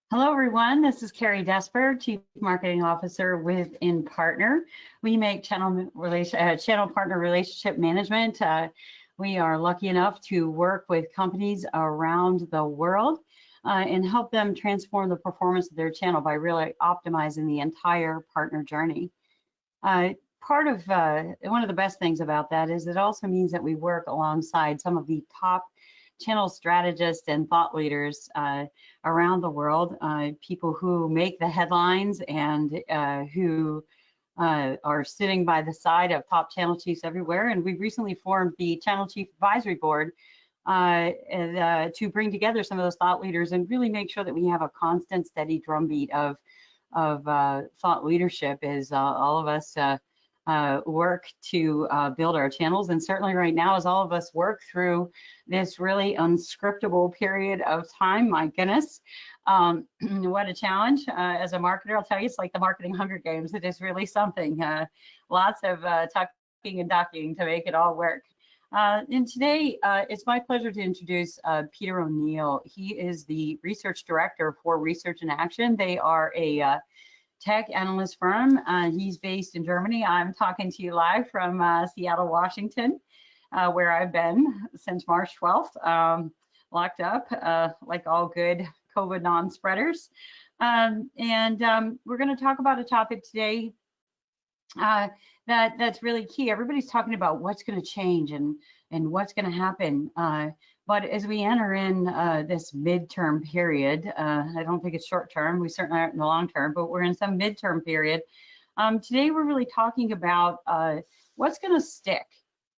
Hello, everyone. This is Kerry Desberg, Chief Marketing Officer with Impartner. We make channel partner relationship management. We are lucky enough to work with companies around the world and help them transform the performance of their channel by really optimizing the entire partner journey. One of the best things about that is it also means that we work alongside some of the top channel strategists and thought leaders around the world, people who make the headlines and who are sitting by the side of top channel chiefs everywhere. And we've recently formed the Channel Chief Advisory Board to bring together some of those thought leaders and really make sure that we have a constant, steady drumbeat of thought leadership as all of us work to build our channels. And certainly right now, as all of us work through this really unscriptable period of time, my goodness, what a challenge. As a marketer, I'll tell you, it's like the marketing Hunger Games. It is really something. Lots of tucking and ducking to make it all work. And today, it's my pleasure to introduce Peter O'Neill. He is the Research Director for Research in Action. They are a tech analyst firm. He's based in Germany. I'm talking to you live from Seattle, Washington, where I've been since March 12th, locked up like all good COVID non-spreaders. We're going to talk about a topic today that's really key. Everybody's talking about what's going to change and what's going to happen. But as we enter in this midterm period, I don't think it's short term, we certainly aren't in the long term, but we're in some midterm period. Today we're really talking about what's going to stick.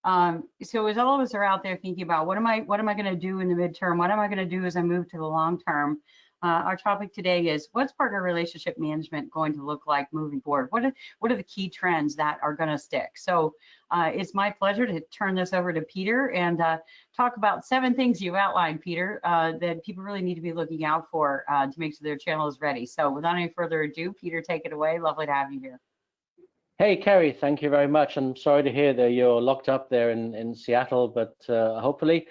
So as all of us are out there thinking about what am I going to do in the midterm? What am I going to do as I move to the long term? Our topic today is what's partner relationship management going to look like moving forward? What are the key trends that are going to stick? So it's my pleasure to turn this over to Peter and talk about 7 things you've outlined, Peter, that people really need to be looking out for to make sure their channel is ready. So without any further ado, Peter, take it away. Lovely to have you here. Hey, Kerry, thank you very much. I'm sorry to hear that you're locked up there in Seattle, but hopefully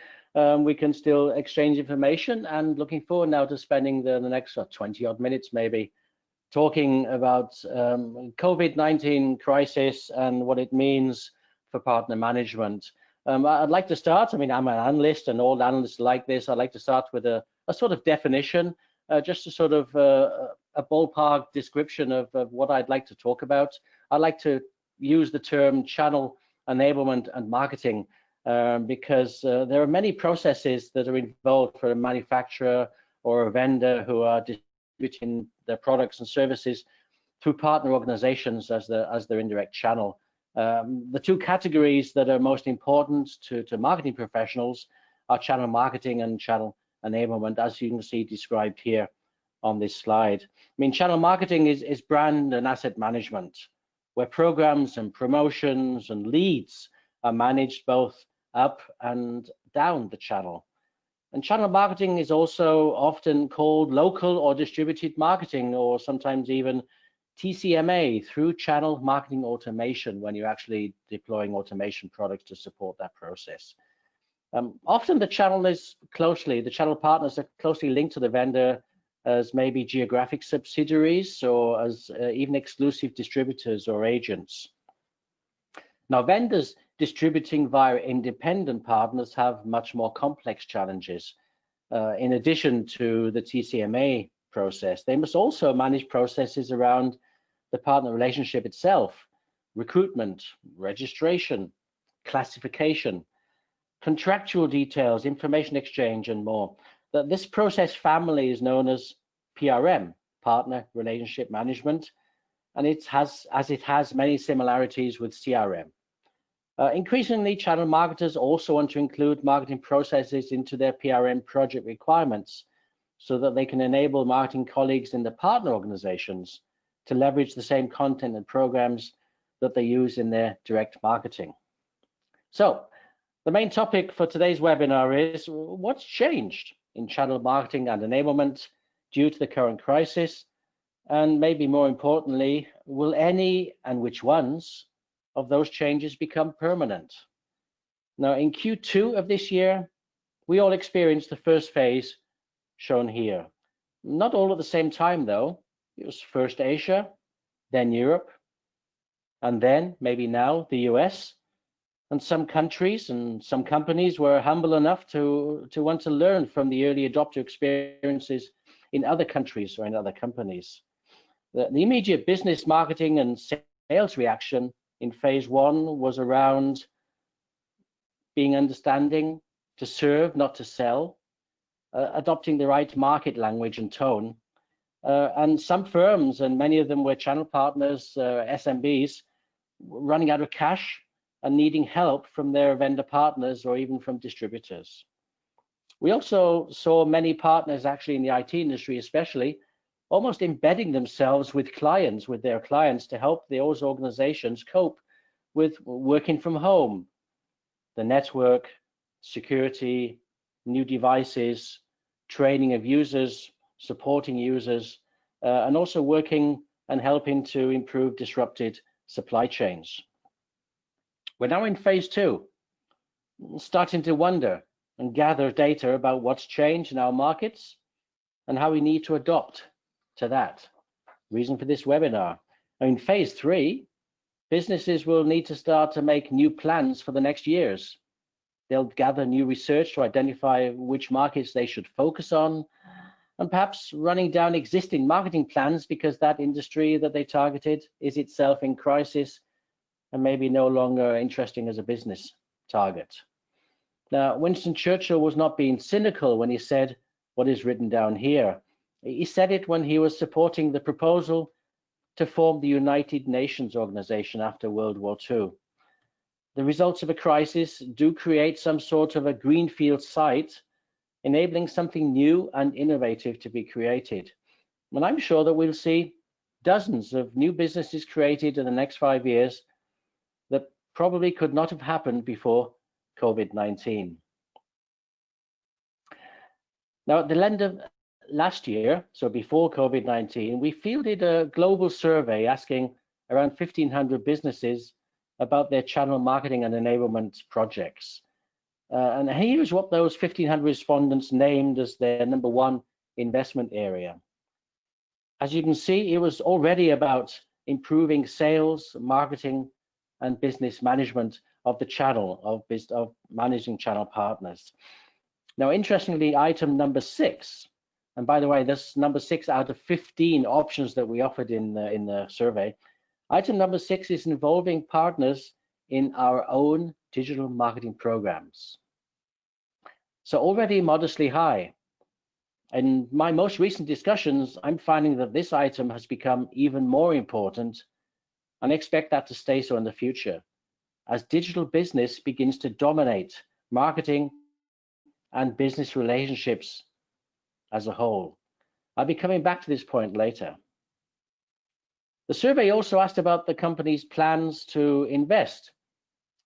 we can still exchange information, and looking forward now to spending the next 20 odd minutes maybe talking about COVID-19 crisis and what it means for partner management. I'd like to start, I'm an analyst and all analysts like this. I'd like to start with a sort of definition, just a sort of a ballpark description of what I'd like to talk about. I'd like to use the term channel enablement and marketing because there are many processes that are involved for a manufacturer or a vendor who are distributing their products and services through partner organizations as their indirect channel. The 2 categories that are most important to marketing professionals are channel marketing and channel enablement, as you can see described here on this slide. Channel marketing is brand and asset management, where programs and promotions and leads are managed both up and down the channel. And channel marketing is also often called local or distributed marketing, or sometimes even TCMA, through channel marketing automation, when you're actually deploying automation products to support that process. Often the channel partners are closely linked to the vendor as maybe geographic subsidiaries or as even exclusive distributors or agents. Now, vendors distributing via independent partners have much more complex challenges. In addition to the TCMA process, they must also manage processes around the partner relationship itself: recruitment, registration, classification, contractual details, information exchange, and more. This process family is known as PRM, Partner Relationship Management, and it has many similarities with CRM. Increasingly, channel marketers also want to include marketing processes into their PRM project requirements so that they can enable marketing colleagues in the partner organizations to leverage the same content and programs that they use in their direct marketing. So the main topic for today's webinar is what's changed in channel marketing and enablement due to the current crisis, and maybe more importantly, will any and which ones of those changes become permanent? Now, in Q2 of this year, we all experienced the first phase shown here, Not all at the same time, though. It was first Asia, then Europe, and then, maybe now, the US. And some countries and some companies were humble enough to want to learn from the early adopter experiences in other countries or in other companies. The immediate business, marketing, and sales reaction in phase one was around being understanding, to serve, not to sell, adopting the right market language and tone. And some firms, and many of them were channel partners, SMBs, running out of cash and needing help from their vendor partners or even from distributors. We also saw many partners, actually in the IT industry especially, almost embedding themselves with clients, with their clients, to help those organizations cope with working from home, the network, security, new devices, training of users, supporting users, and also working and helping to improve disrupted supply chains. We're now in phase two, starting to wonder and gather data about what's changed in our markets and how we need to adopt to that. Reason for this webinar. In phase three, businesses will need to start to make new plans for the next years. They'll gather new research to identify which markets they should focus on, and perhaps running down existing marketing plans because that industry that they targeted is itself in crisis and maybe no longer interesting as a business target. Now, Winston Churchill was not being cynical when he said what is written down here. He said it when he was supporting the proposal to form the United Nations organization after World War II. The results of a crisis do create some sort of a greenfield site, enabling something new and innovative to be created. And I'm sure that we'll see dozens of new businesses created in the next 5 years that probably could not have happened before COVID-19. Now, at the end of last year, so before COVID-19, we fielded a global survey asking around 1,500 businesses about their channel marketing and enablement projects. And here's what those 1,500 respondents named as their number one investment area. As you can see, it was already about improving sales, marketing, and business management of the channel, of managing channel partners. Now, interestingly, item number 6, and by the way, this number 6 out of 15 options that we offered in the survey, item number 6 is involving partners in our own digital marketing programs. So already modestly high. In my most recent discussions, I'm finding that this item has become even more important, and I expect that to stay so in the future, as digital business begins to dominate marketing and business relationships as a whole. I'll be coming back to this point later. The survey also asked about the company's plans to invest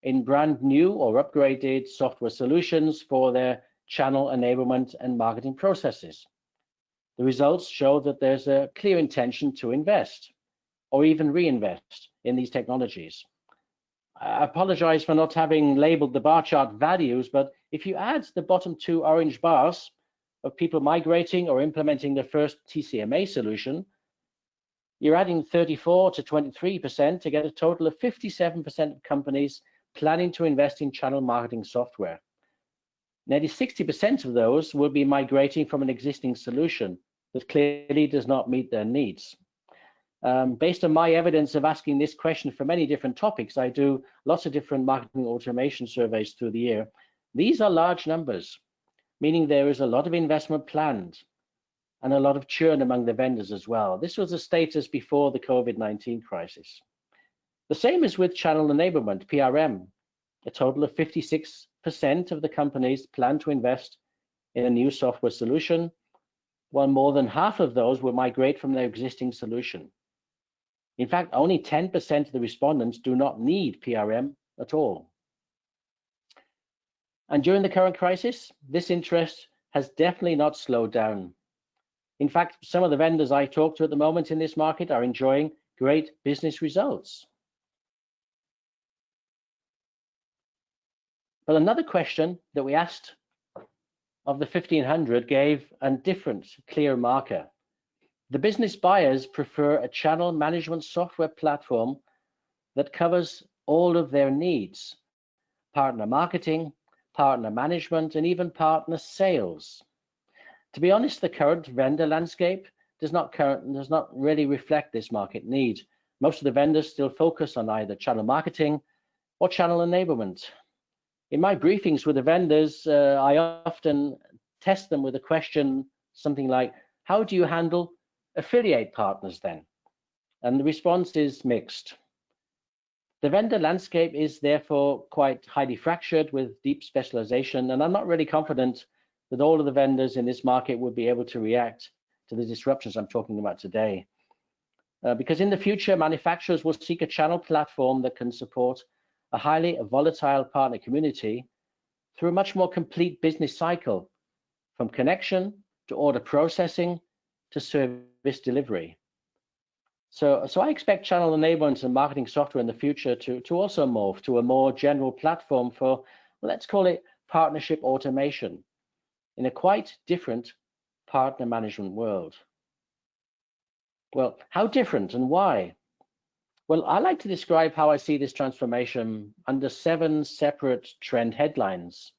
in brand new or upgraded software solutions for their channel enablement and marketing processes. The results show that there's a clear intention to invest or even reinvest in these technologies. I apologize for not having labeled the bar chart values, but if you add the bottom 2 orange bars of people migrating or implementing their first TCMA solution, you're adding 34 to 23% to get a total of 57% of companies planning to invest in channel marketing software. Nearly 60% of those will be migrating from an existing solution that clearly does not meet their needs. Based on my evidence of asking this question for many different topics, I do lots of different marketing automation surveys through the year. These are large numbers, meaning there is a lot of investment planned and a lot of churn among the vendors as well. This was the status before the COVID-19 crisis. The same is with channel enablement, PRM. A total of 56% of the companies plan to invest in a new software solution, while more than half of those will migrate from their existing solution. In fact, only 10% of the respondents do not need PRM at all. And during the current crisis, this interest has definitely not slowed down. In fact, some of the vendors I talk to at the moment in this market are enjoying great business results. But another question that we asked of the 1500 gave a different, clear marker. The business buyers prefer a channel management software platform that covers all of their needs: partner marketing, partner management, and even partner sales. To be honest, the current vendor landscape does not really reflect this market need. Most of the vendors still focus on either channel marketing or channel enablement. In my briefings with the vendors, I often test them with a question, something like, how do you handle affiliate partners then? And the response is mixed. The vendor landscape is therefore quite highly fractured with deep specialization, and I'm not really confident that all of the vendors in this market would be able to react to the disruptions I'm talking about today. Because in the future, manufacturers will seek a channel platform that can support a highly volatile partner community through a much more complete business cycle, from connection to order processing to service delivery. So I expect channel enablement and marketing software in the future to also morph to a more general platform for, let's call it, partnership automation in a quite different partner management world. Well, how different and why? Well, I like to describe how I see this transformation under 7 separate trend headlines.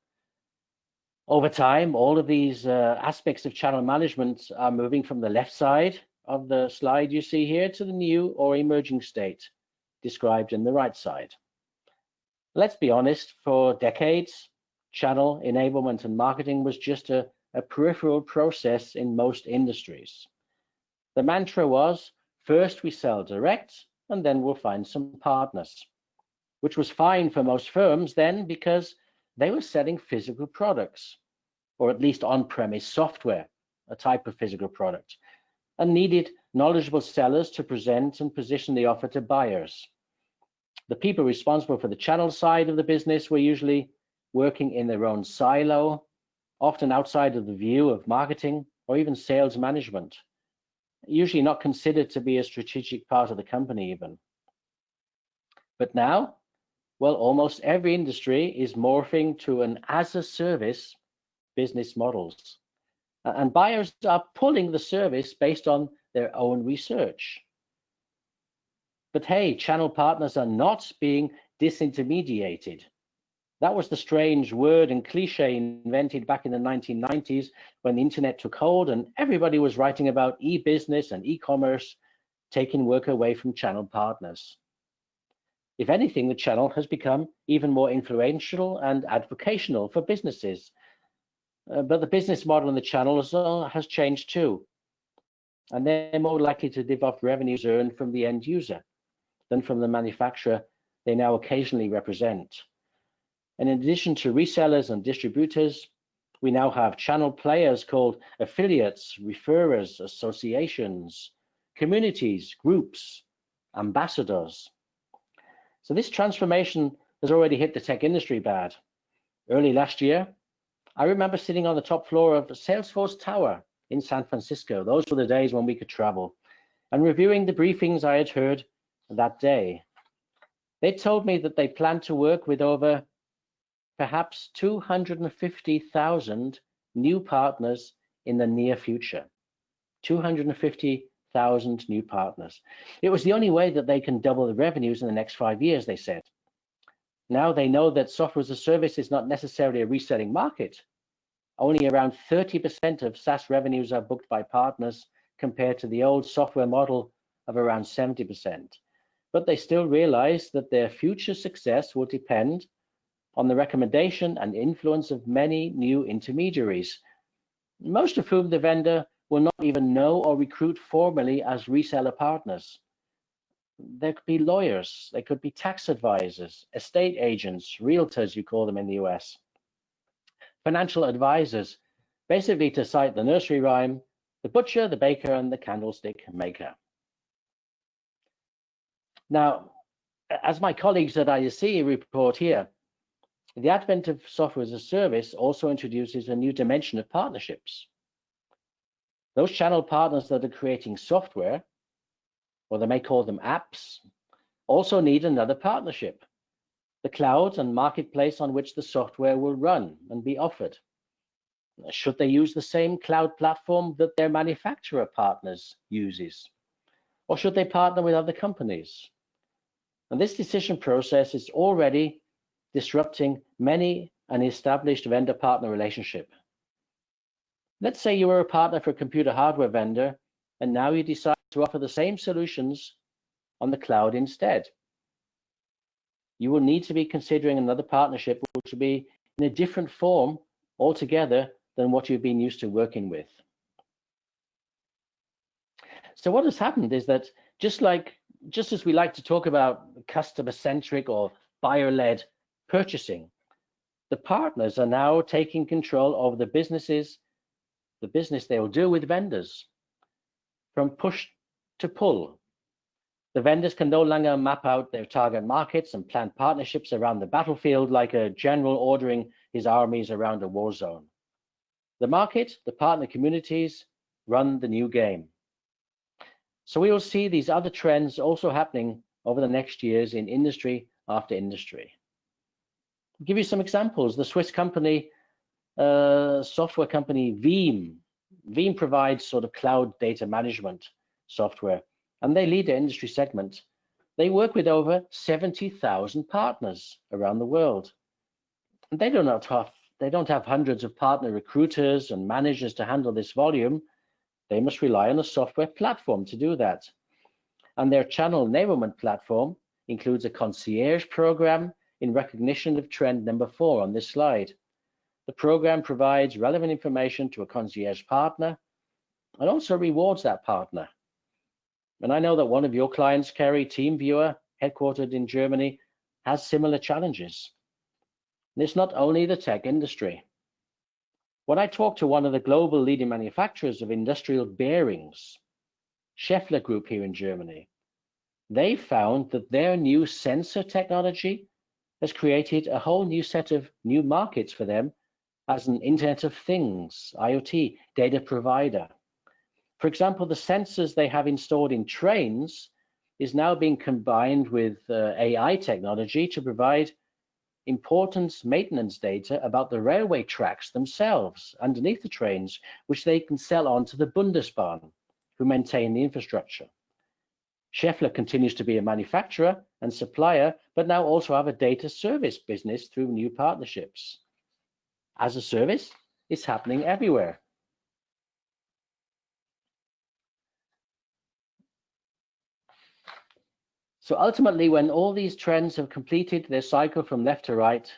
Over time, all of these aspects of channel management are moving from the left side of the slide you see here to the new or emerging state described in the right side. Let's be honest, for decades, channel enablement and marketing was just a peripheral process in most industries. The mantra was, first we sell direct, and then we'll find some partners, which was fine for most firms then because they were selling physical products, or at least on-premise software, a type of physical product, and needed knowledgeable sellers to present and position the offer to buyers. The people responsible for the channel side of the business were usually working in their own silo, often outside of the view of marketing or even sales management, usually not considered to be a strategic part of the company even. But now, well, almost every industry is morphing to an as-a-service business models. And buyers are pulling the service based on their own research. But hey, channel partners are not being disintermediated. That was the strange word and cliche invented back in the 1990s when the internet took hold and everybody was writing about e-business and e-commerce taking work away from channel partners. If anything, the channel has become even more influential and advocational for businesses. But the business model in the channel has changed too. And they're more likely to live off revenues earned from the end user than from the manufacturer they now occasionally represent. And in addition to resellers and distributors, we now have channel players called affiliates, referrers, associations, communities, groups, ambassadors. So this transformation has already hit the tech industry bad. Early last year, I remember sitting on the top floor of the Salesforce Tower in San Francisco. Those were the days when we could travel, and reviewing the briefings I had heard that day. They told me that they planned to work with over perhaps 250,000 new partners in the near future. 250,000 new partners. It was the only way that they can double the revenues in the next 5 years, they said. Now they know that software as a service is not necessarily a reselling market. Only around 30% of SaaS revenues are booked by partners compared to the old software model of around 70%. But they still realize that their future success will depend on the recommendation and influence of many new intermediaries, most of whom the vendor will not even know or recruit formally as reseller partners. There could be lawyers, they could be tax advisors, estate agents, realtors, you call them in the US, financial advisors, basically to cite the nursery rhyme, the butcher, the baker, and the candlestick maker. Now, as my colleagues at ISC report here, the advent of software as a service also introduces a new dimension of partnerships. Those channel partners that are creating software, or they may call them apps, also need another partnership, the cloud and marketplace on which the software will run and be offered. Should they use the same cloud platform that their manufacturer partners uses? Or should they partner with other companies? And this decision process is already disrupting many an established vendor-partner relationship. Let's say you were a partner for a computer hardware vendor, and now you decide to offer the same solutions on the cloud instead. You will need to be considering another partnership which will be in a different form altogether than what you've been used to working with. So what has happened is that just as we like to talk about customer-centric or buyer-led purchasing, the partners are now taking control of the business they will do with vendors, from push to pull. The vendors can no longer map out their target markets and plan partnerships around the battlefield like a general ordering his armies around a war zone. The market, the partner communities, run the new game. So we will see these other trends also happening over the next years in industry after industry. I'll give you some examples. The Swiss company, software company Veeam. Veeam provides sort of cloud data management software, and they lead the industry segment. They work with over 70,000 partners around the world. And they don't have hundreds of partner recruiters and managers to handle this volume. They must rely on a software platform to do that. And their channel enablement platform includes a concierge program in recognition of trend number 4 on this slide. The program provides relevant information to a concierge partner and also rewards that partner. And I know that one of your clients, Kerry, TeamViewer, headquartered in Germany, has similar challenges. And it's not only the tech industry. When I talked to one of the global leading manufacturers of industrial bearings, Schaeffler Group here in Germany, they found that their new sensor technology has created a whole new set of new markets for them as an Internet of Things, IoT, data provider. For example, the sensors they have installed in trains is now being combined with AI technology to provide important maintenance data about the railway tracks themselves underneath the trains, which they can sell on to the Bundesbahn, who maintain the infrastructure. Schaeffler continues to be a manufacturer and supplier, but now also have a data service business through new partnerships. As a service, it's happening everywhere. So ultimately, when all these trends have completed their cycle from left to right,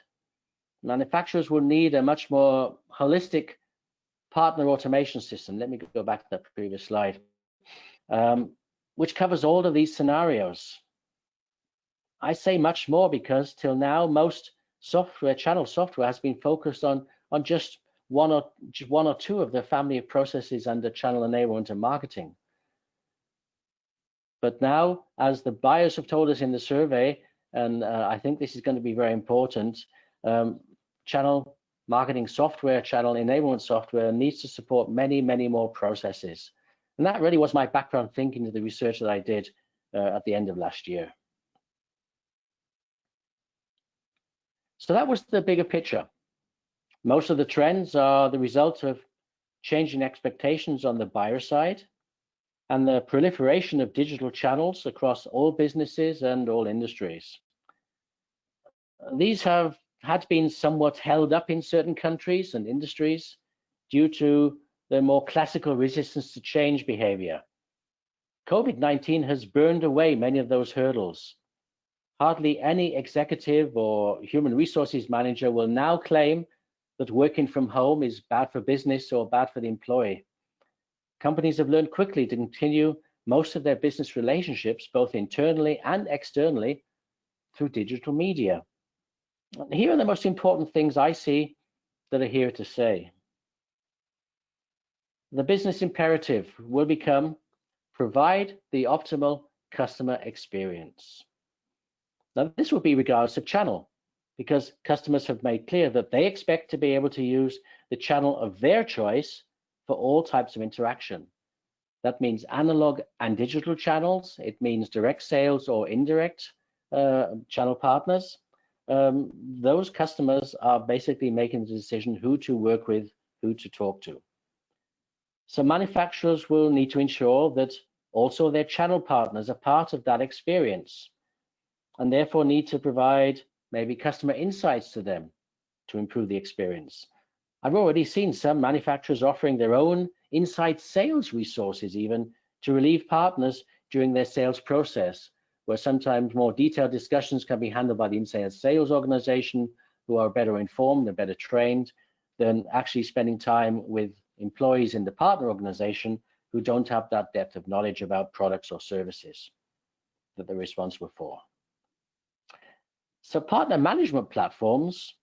manufacturers will need a much more holistic partner automation system. Let me go back to that previous slide, which covers all of these scenarios. I say much more because till now, most channel software has been focused on just one or two of the family of processes under channel enablement and marketing. But now, as the buyers have told us in the survey, and I think this is going to be very important, channel marketing software, channel enablement software needs to support many, many more processes. And that really was my background thinking to the research that I did at the end of last year. So that was the bigger picture. Most of the trends are the result of changing expectations on the buyer side and the proliferation of digital channels across all businesses and all industries. These had been somewhat held up in certain countries and industries due to the more classical resistance to change behavior. COVID-19 has burned away many of those hurdles. Hardly any executive or human resources manager will now claim that working from home is bad for business or bad for the employee. Companies have learned quickly to continue most of their business relationships, both internally and externally, through digital media. Here are the most important things I see that are here to stay. The business imperative will become provide the optimal customer experience. Now, this will be regardless of channel, because customers have made clear that they expect to be able to use the channel of their choice for all types of interaction. That means analog and digital channels. It means direct sales or indirect channel partners. Those customers are basically making the decision who to work with, who to talk to. So manufacturers will need to ensure that also their channel partners are part of that experience, and therefore need to provide maybe customer insights to them to improve the experience. I've already seen some manufacturers offering their own inside sales resources even to relieve partners during their sales process, where sometimes more detailed discussions can be handled by the inside sales organization, who are better informed and better trained than actually spending time with employees in the partner organization who don't have that depth of knowledge about products or services that they're responsible for. So partner management platforms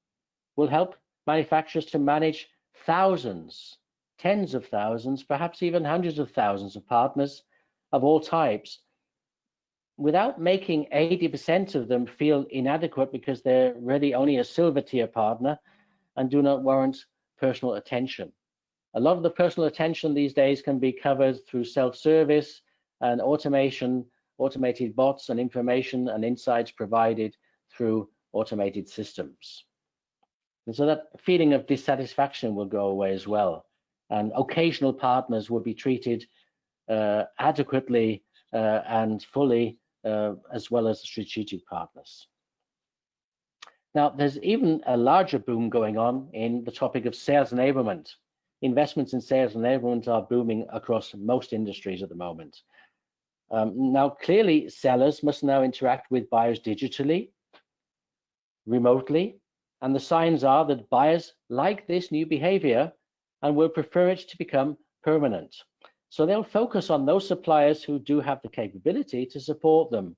will help manufacturers to manage thousands, tens of thousands, perhaps even hundreds of thousands of partners of all types, without making 80% of them feel inadequate because they're really only a silver tier partner and do not warrant personal attention. A lot of the personal attention these days can be covered through self-service and automation, automated bots and information and insights provided through automated systems. And so that feeling of dissatisfaction will go away as well. And occasional partners will be treated adequately and fully, as well as strategic partners. Now, there's even a larger boom going on in the topic of sales enablement. Investments in sales enablement are booming across most industries at the moment. Now, clearly, sellers must now interact with buyers digitally, remotely, and the signs are that buyers like this new behavior and will prefer it to become permanent. So they'll focus on those suppliers who do have the capability to support them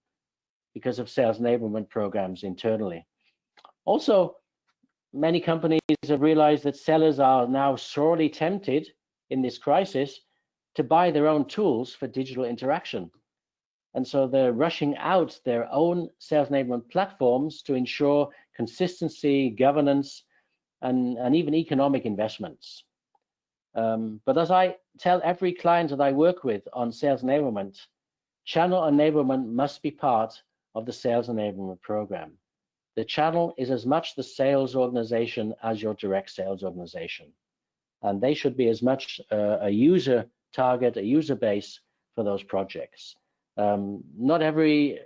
because of sales enablement programs internally. Also, many companies have realized that sellers are now sorely tempted in this crisis to buy their own tools for digital interaction. And so they're rushing out their own sales enablement platforms to ensure consistency, governance, and even economic investments. But as I tell every client that I work with on sales enablement, channel enablement must be part of the sales enablement program. The channel is as much the sales organization as your direct sales organization. And they should be as much a user target, a user base for those projects. Not every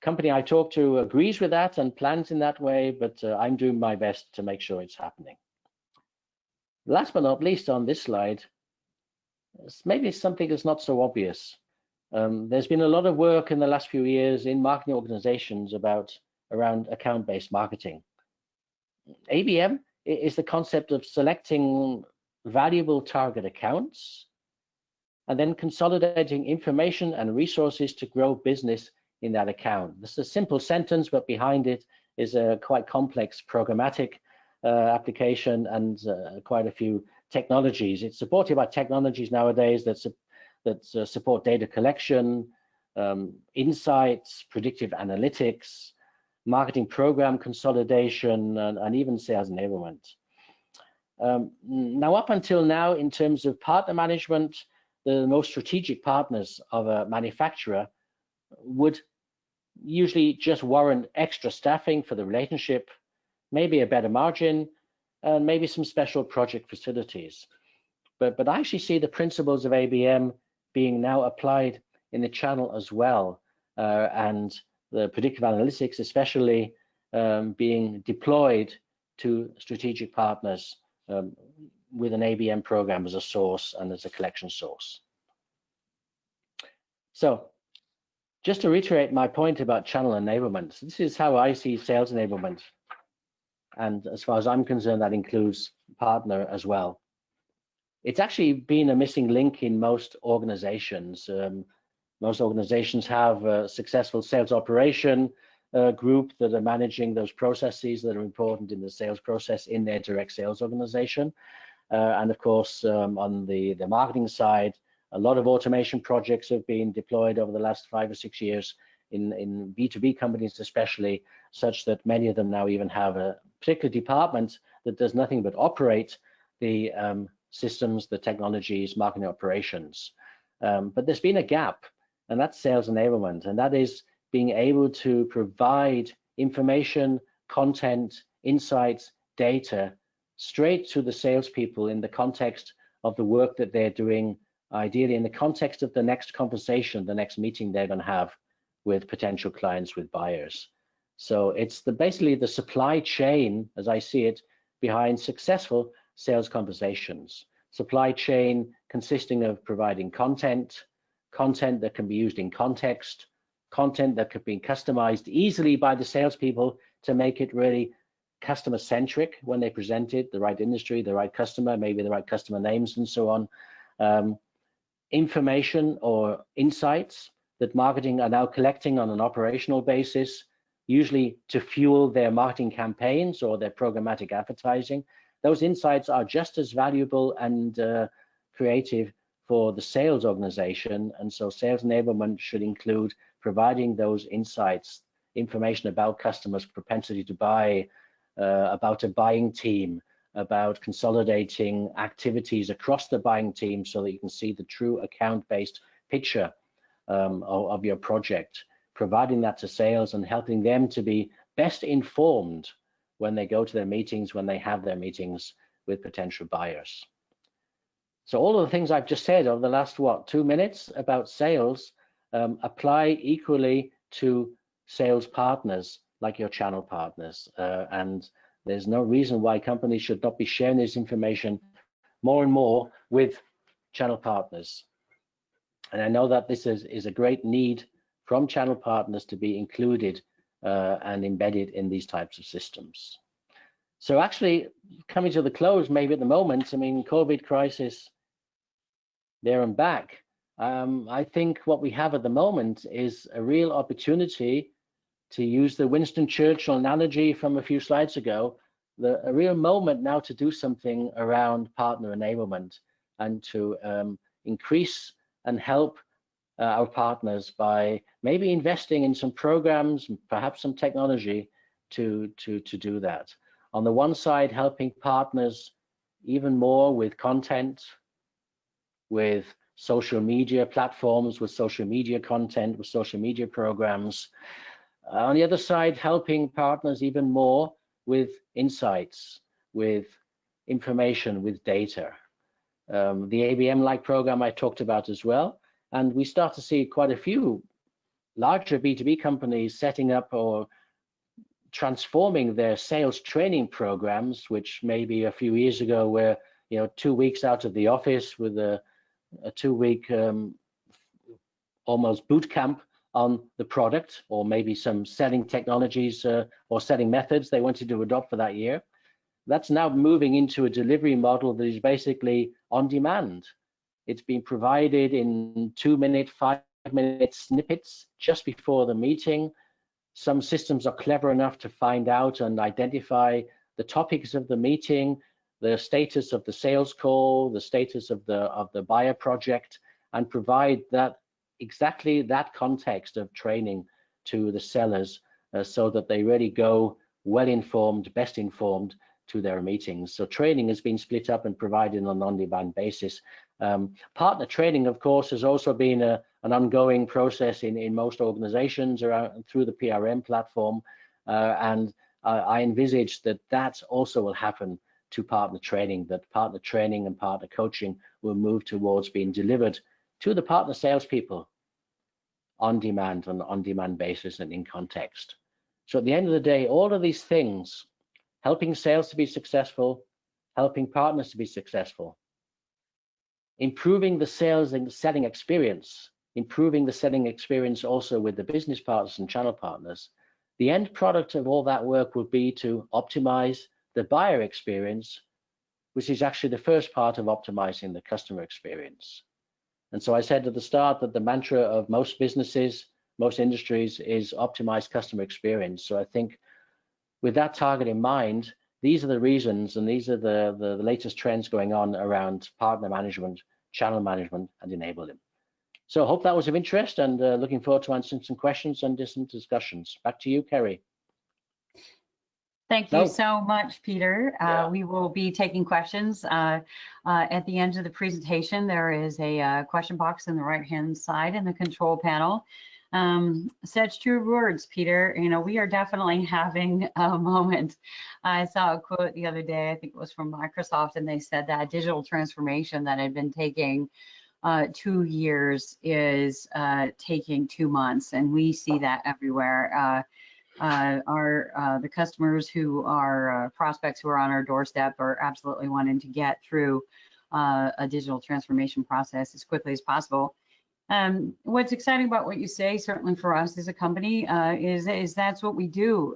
company I talk to agrees with that and plans in that way, but I'm doing my best to make sure it's happening. Last but not least on this slide, maybe something that's not so obvious. There's been a lot of work in the last few years in marketing organizations around account-based marketing. ABM is the concept of selecting valuable target accounts and then consolidating information and resources to grow business in that account. This is a simple sentence, but behind it is a quite complex programmatic application and quite a few technologies. It's supported by technologies nowadays that support data collection, insights, predictive analytics, marketing program consolidation, and even sales enablement. Now, up until now, in terms of partner management, the most strategic partners of a manufacturer would usually just warrant extra staffing for the relationship, maybe a better margin, and maybe some special project facilities. But I actually see the principles of ABM being now applied in the channel as well, and the predictive analytics especially being deployed to strategic partners with an ABM program as a source and as a collection source. So just to reiterate my point about channel enablement, this is how I see sales enablement. And as far as I'm concerned, that includes partner as well. It's actually been a missing link in most organizations. Most organizations have a successful sales operation group that are managing those processes that are important in the sales process in their direct sales organization. And of course, on the marketing side, a lot of automation projects have been deployed over the last 5 or 6 years in B2B companies especially, such that many of them now even have a particular department that does nothing but operate the systems, the technologies, marketing operations. But there's been a gap, and that's sales enablement, and that is being able to provide information, content, insights, data, straight to the salespeople in the context of the work that they're doing, ideally in the context of the next conversation, the next meeting they're going to have with potential clients, with buyers. So it's basically the supply chain, as I see it, behind successful sales conversations. Supply chain consisting of providing content that can be used in context, content that could be customized easily by the salespeople to make it really customer centric when they present it, the right industry, the right customer, maybe the right customer names and so on. Information or insights that marketing are now collecting on an operational basis, usually to fuel their marketing campaigns or their programmatic advertising. Those insights are just as valuable and creative for the sales organization. And so sales enablement should include providing those insights, information about customers' propensity to buy, about a buying team, about consolidating activities across the buying team so that you can see the true account-based picture of your project, providing that to sales and helping them to be best informed when they go to their meetings, when they have their meetings with potential buyers. So all of the things I've just said over the last, 2 minutes about sales apply equally to sales partners like your channel partners. And there's no reason why companies should not be sharing this information more and more with channel partners. And I know that this is a great need from channel partners to be included and embedded in these types of systems. So actually, coming to the close, maybe at the moment, I mean, COVID crisis, there and back. I think what we have at the moment is a real opportunity to use the Winston Churchill analogy from a few slides ago, a real moment now to do something around partner enablement and to increase and help our partners by maybe investing in some programs, perhaps some technology to do that. On the one side, helping partners even more with content, with social media platforms, with social media content, with social media programs. On the other side, helping partners even more with insights, with information, with data. The ABM-like program I talked about as well. And we start to see quite a few larger B2B companies setting up or transforming their sales training programs, which maybe a few years ago were 2 weeks out of the office with a 2-week almost boot camp on the product, or maybe some selling technologies or selling methods they wanted to adopt for that year. That's now moving into a delivery model that is basically on demand. It's been provided in 2-minute, 5-minute snippets just before the meeting. Some systems are clever enough to find out and identify the topics of the meeting, the status of the sales call, the status of the buyer project, and provide that exactly that context of training to the sellers so that they really go well informed, best informed to their meetings. So training has been split up and provided on an on-demand basis. Partner training, of course, has also been an ongoing process in most organizations around through the PRM platform, and I envisage that also will happen to partner training, that partner training and partner coaching will move towards being delivered to the partner salespeople on demand, on an on-demand basis and in context. So at the end of the day, all of these things, helping sales to be successful, helping partners to be successful, improving the sales and selling experience, improving the selling experience also with the business partners and channel partners. The end product of all that work would be to optimize the buyer experience, which is actually the first part of optimizing the customer experience. And so I said at the start that the mantra of most businesses, most industries is optimized customer experience. So I think with that target in mind, these are the reasons and these are the latest trends going on around partner management, channel management, and enablement. So I hope that was of interest, and looking forward to answering some questions and some discussions. Back to you, Kerry. Thank you so much, Peter. Yeah. We will be taking questions. At the end of the presentation, there is a question box on the right-hand side in the control panel. Such true words, Peter. You know, we are definitely having a moment. I saw a quote the other day, I think it was from Microsoft, and they said that digital transformation that had been taking 2 years is taking 2 months, and we see that everywhere. The customers who are prospects who are on our doorstep are absolutely wanting to get through a digital transformation process as quickly as possible. What's exciting about what you say, certainly for us as a company, is that's what we do.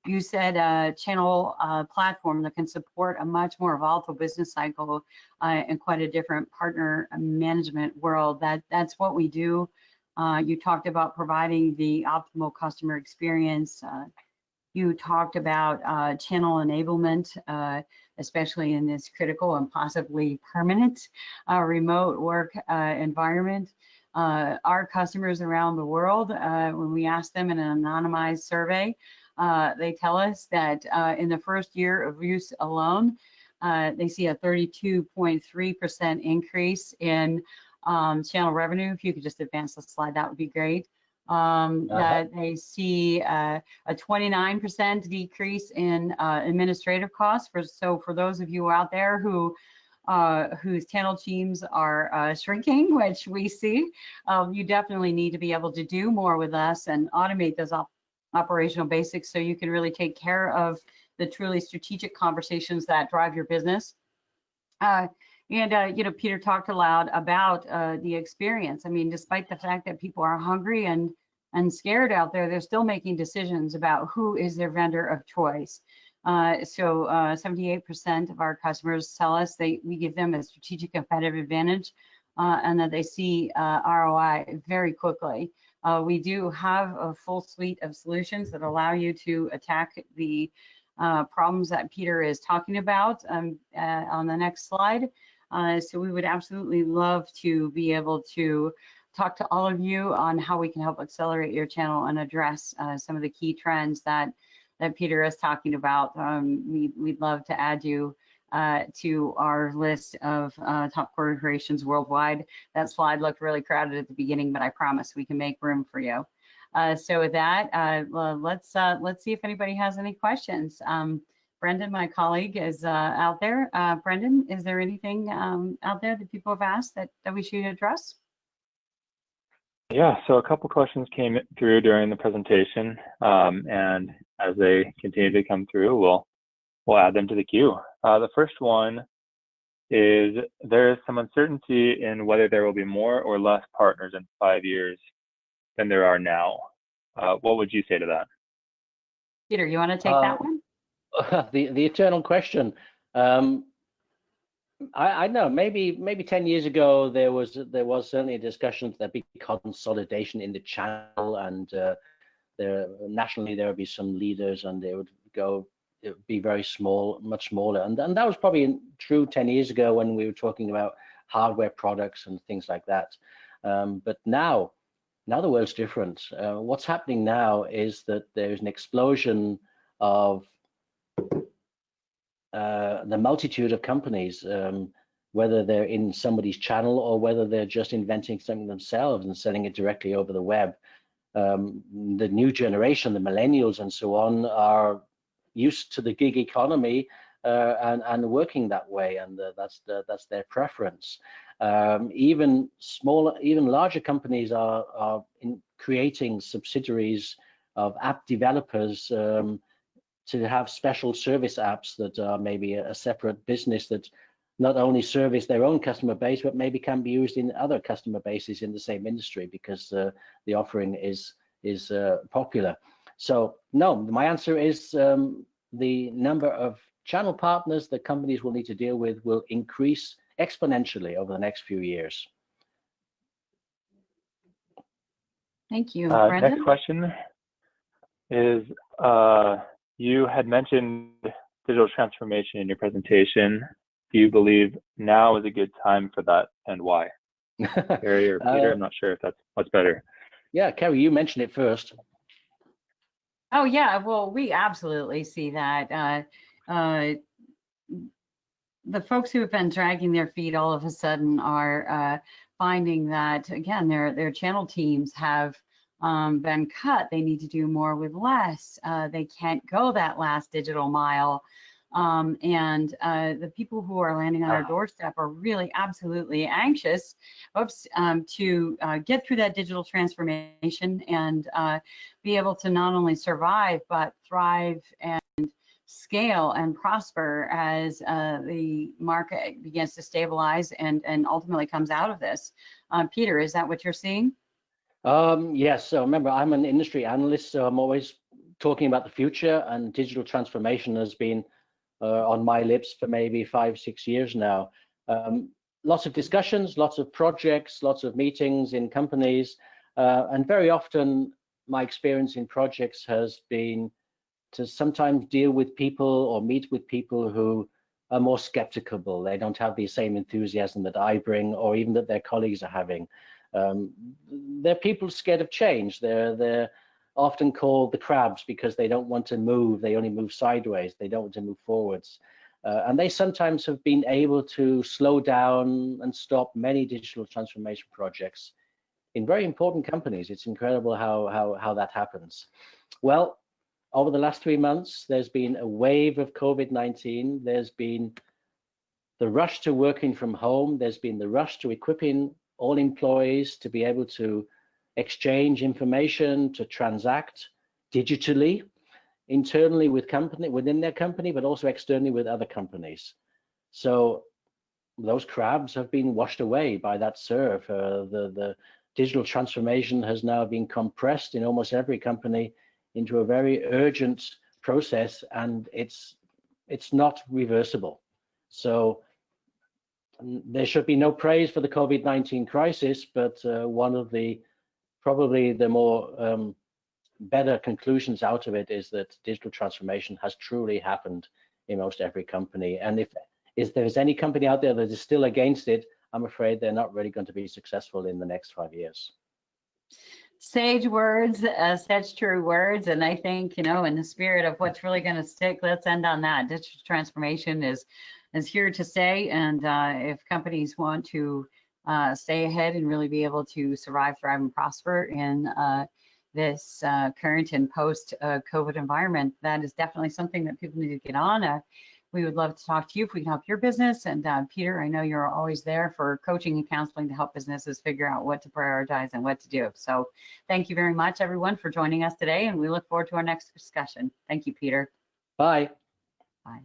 You said channel platform that can support a much more volatile business cycle and quite a different partner management world. That's what we do. You talked about providing the optimal customer experience. You talked about channel enablement, especially in this critical and possibly permanent remote work environment. Our customers around the world, when we ask them in an anonymized survey, they tell us that in the first year of use alone, they see a 32.3% increase in channel revenue. If you could just advance the slide, that would be great. That they see a 29% decrease in administrative costs. For those of you out there whose channel teams are shrinking, which we see, you definitely need to be able to do more with us and automate those operational basics so you can really take care of the truly strategic conversations that drive your business. You know, Peter talked aloud about the experience. I mean, despite the fact that people are hungry and scared out there, they're still making decisions about who is their vendor of choice. 78% of our customers tell us we give them a strategic competitive advantage and that they see ROI very quickly. We do have a full suite of solutions that allow you to attack the problems that Peter is talking about on the next slide. So we would absolutely love to be able to talk to all of you on how we can help accelerate your channel and address some of the key trends that Peter is talking about. We'd love to add you to our list of top corporations worldwide. That slide looked really crowded at the beginning, but I promise we can make room for you. So with that, let's see if anybody has any questions. Brendan, my colleague, is out there. Brendan, is there anything out there that people have asked that we should address? Yeah, so a couple questions came through during the presentation, and as they continue to come through, we'll add them to the queue. The first one is there is some uncertainty in whether there will be more or less partners in 5 years than there are now. What would you say to that? Peter, you want to take that one? The eternal question. I know maybe 10 years ago there was certainly a discussion that there'd be consolidation in the channel, and nationally there would be some leaders, and it would be very small, much smaller, and that was probably true 10 years ago when we were talking about hardware products and things like that. But now the world's different. What's happening now is that there's an explosion of the multitude of companies, whether they're in somebody's channel or whether they're just inventing something themselves and selling it directly over the web. The new generation, the millennials and so on, are used to the gig economy and working that way, and that's their preference. Even larger companies are creating subsidiaries of app developers to have special service apps that are maybe a separate business that not only service their own customer base, but maybe can be used in other customer bases in the same industry because the offering is popular. So no, my answer is the number of channel partners that companies will need to deal with will increase exponentially over the next few years. Thank you, Brendan. Next question is, you had mentioned digital transformation in your presentation. Do you believe now is a good time for that, and why? Kerry or Peter, I'm not sure if that's what's better. Yeah, Kerry, you mentioned it first. Oh yeah, well, we absolutely see that. The folks who have been dragging their feet all of a sudden are finding that, again, their channel teams have been cut. They need to do more with less. They can't go that last digital mile. And the people who are landing on our doorstep are really absolutely anxious to get through that digital transformation and be able to not only survive, but thrive and scale and prosper as the market begins to stabilize and ultimately comes out of this. Peter, is that what you're seeing? Yes, so remember, I'm an industry analyst, so I'm always talking about the future, and digital transformation has been on my lips for maybe 5-6 years now. Lots of discussions, lots of projects, lots of meetings in companies, and very often my experience in projects has been to sometimes deal with people or meet with people who are more skeptical. They don't have the same enthusiasm that I bring or even that their colleagues are having. They're people scared of change. They're often called the crabs because they don't want to move. They only move sideways. They don't want to move forwards. And they sometimes have been able to slow down and stop many digital transformation projects in very important companies. It's incredible how that happens. Well, over the last 3 months, there's been a wave of COVID-19. There's been the rush to working from home. There's been the rush to equipping all employees to be able to exchange information, to transact digitally, internally within their company, but also externally with other companies. So those crabs have been washed away by that surf. The digital transformation has now been compressed in almost every company into a very urgent process, and it's not reversible. So there should be no praise for the COVID-19 crisis, but one of the probably the more better conclusions out of it is that digital transformation has truly happened in most every company. And if there's any company out there that is still against it, I'm afraid they're not really going to be successful in the next 5 years. Sage words, such true words. And I think, in the spirit of what's really going to stick, let's end on that. Digital transformation is here to stay. And if companies want to stay ahead and really be able to survive, thrive, and prosper in this current and post-COVID environment, that is definitely something that people need to get on. We would love to talk to you if we can help your business. And Peter, I know you're always there for coaching and counseling to help businesses figure out what to prioritize and what to do. So thank you very much, everyone, for joining us today. And we look forward to our next discussion. Thank you, Peter. Bye. Bye.